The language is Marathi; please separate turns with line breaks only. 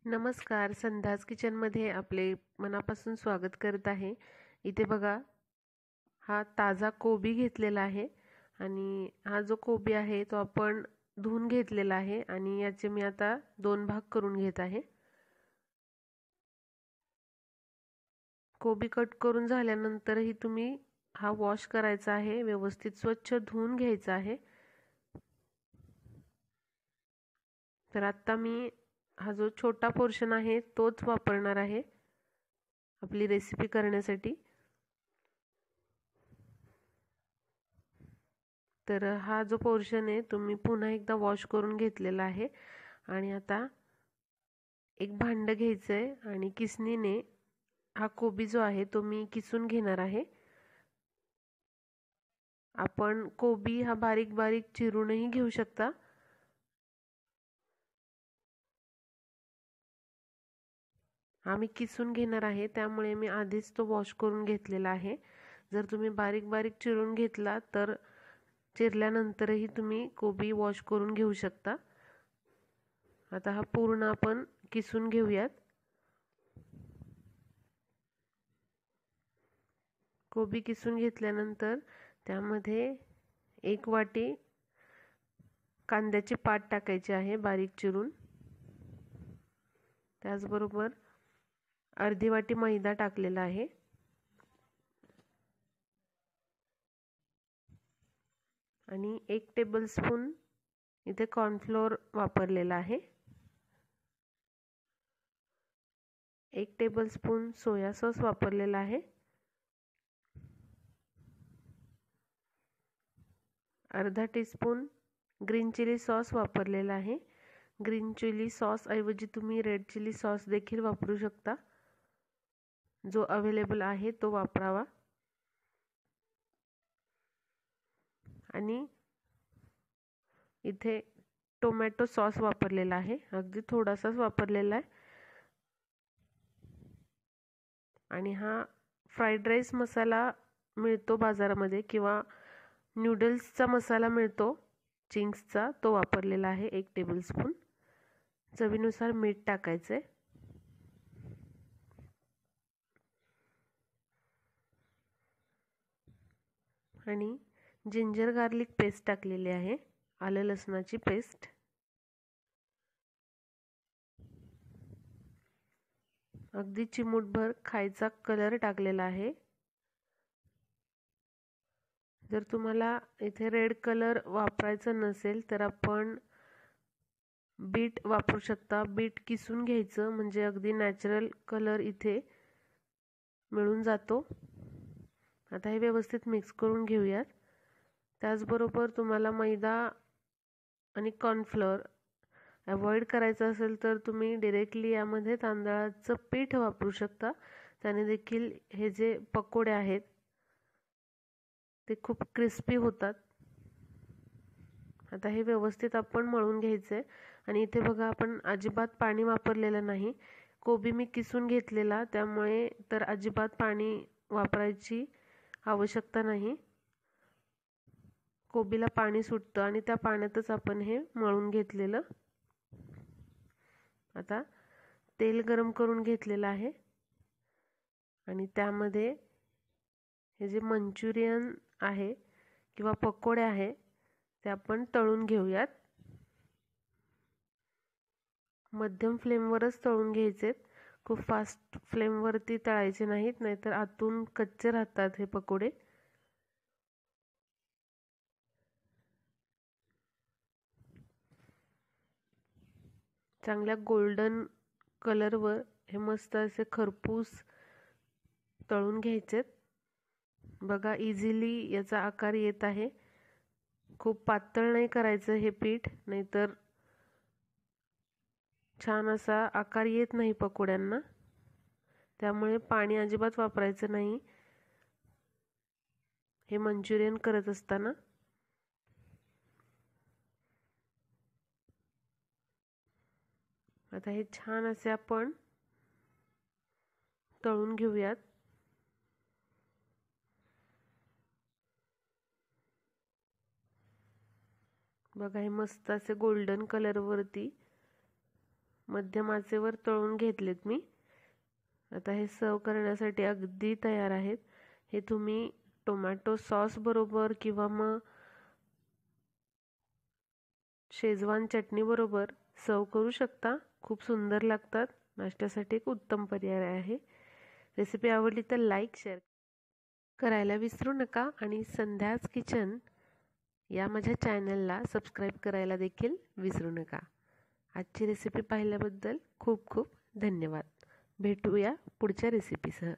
नमस्कार. संध्याज किचनमध्ये आपले मनापासून स्वागत करत आहे. इथे बघा, हा ताजा कोबी घेतलेला आहे आणि हा जो कोबी आहे तो आपण धुवून घेतलेला आहे आणि याचे मी आता 2 भाग करून घेत आहे. कोबी कट करून झाल्यानंतरही तुम्ही हा वॉश करायचा आहे, व्यवस्थित स्वच्छ धुवून घ्यायचा आहे. तर आता मी हा जो छोटा पोर्शन आहे तोच वापरणार आहे आपली रेसिपी करण्यासाठी. तर हा जो पोर्शन आहे तुम्ही पुन्हा एकदा वॉश करून घेतलेला आहे आणि आता एक भांड घ्यायचं आहे आणि किसणीने हा कोबी जो आहे तो मी किसून घेणार आहे. आपण कोबी हा बारीक बारीक चिरूनही घेऊ शकता. हा मी किसून घेणार आहे, त्यामुळे मी आधीच तो वॉश करून घेतलेला आहे. जर तुम्ही बारीक बारीक चिरून घेतला तर चिरल्यानंतरही तुम्ही कोबी वॉश करून घेऊ शकता. आता हा पूर्ण आपण किसून घेऊयात. कोबी किसून घेतल्यानंतर त्यामध्ये 1 वाटी कांद्याची पात टाकायची आहे बारीक चिरून. त्याचबरोबर अर्धी वाटी मैदा टाकलेला आहे आणि 1 टेबलस्पून इथे कॉर्नफ्लोअर वापरलेला आहे. 1 टेबलस्पून सोया सॉस वापरलेला आहे. अर्धा टीस्पून ग्रीन चिली सॉस वापरलेला आहे. ग्रीन चिली सॉस ऐवजी तुम्ही रेड चिली सॉस देखील वापरू शकता. जो अवेलेबल आहे तो वापरावा. आणि इथे टोमॅटो सॉस वापरलेला आहे, अगदी थोडासाच वापरलेला आहे. आणि हा फ्राईड राईस मसाला मिळतो बाजारामध्ये किंवा नूडल्सचा मसाला मिळतो चिंग्सचा, तो वापरलेला आहे 1 टेबलस्पून. चवीनुसार मीठ टाकायचे. आणि जिंजर गार्लिक पेस्ट टाकलेली आहे, आलं लसणाची पेस्ट. अगदी चिमूटभर खायचा कलर टाकलेला आहे. जर तुम्हाला इथे रेड कलर वापरायचा नसेल तर आपण बीट वापरू शकता. बीट किसून घ्यायचं म्हणजे अगदी नॅचरल कलर इथे मिळून जातो. आता हे व्यवस्थित मिक्स करून घेऊयात. त्याचबरोबर तुम्हाला मैदा आणि कॉर्नफ्लोअर अवॉइड करायचं असेल तर तुम्ही डिरेक्टली यामध्ये तांदळाचं पीठ वापरू शकता. त्याने देखील हे जे पकोडे आहेत ते खूप क्रिस्पी होतात. आता हे व्यवस्थित आपण मळून घ्यायचं आहे. आणि इथे बघा, आपण अजिबात पाणी वापरलेलं नाही. कोबी मी किसून घेतलेला, त्यामुळे तर अजिबात पाणी वापरायची आवश्यकता नाही. कोबीला पाणी सुटतं आणि त्या पाण्यातच आपण हे मळून घेतलेलं. आता तेल गरम करून घेतलेलं आहे आणि त्यामध्ये हे जे मंचुरियन आहे किंवा पकोडे आहे ते आपण तळून घेऊयात. मध्यम फ्लेमवरच तळून घ्यायचेत, खूप फास्ट फ्लेमवरती तळायचे नाहीत, नाहीतर आतून कच्चे राहतात हे पकोडे. चांगल्या गोल्डन कलरवर हे मस्त असे खरपूस तळून घ्यायचेत. बघा, इझिली याचा आकार येत आहे. खूप पातळ नाही करायचं हे पीठ, नाहीतर छान असा आकार येत नाही पकोड्यांना. त्यामुळे पाणी अजिबात वापरायचं नाही हे मंचुरियन करत असताना. आता हे छान असे आपण तळून घेऊयात. बघा, हे मस्त असे गोल्डन कलरवरती मध्यम आचेवर तळून घेतलेत मी. आता हे सर्व करण्यासाठी अगदी तयार आहेत. हे तुम्ही टोमॅटो सॉस बरोबर किंवा मग शेजवान चटणी बरोबर सर्व करू शकता. खूप सुंदर लागतात. नाश्त्यासाठी एक उत्तम पर्याय आहे. रेसिपी आवडली तर लाईक शेअर करायला विसरू नका आणि संध्याच किचन या माझ्या चॅनलला सबस्क्राईब करायला देखील विसरू नका. आजची रेसिपी पाहिल्याबद्दल खूप खूप धन्यवाद. भेटूया पुढच्या रेसिपीसह.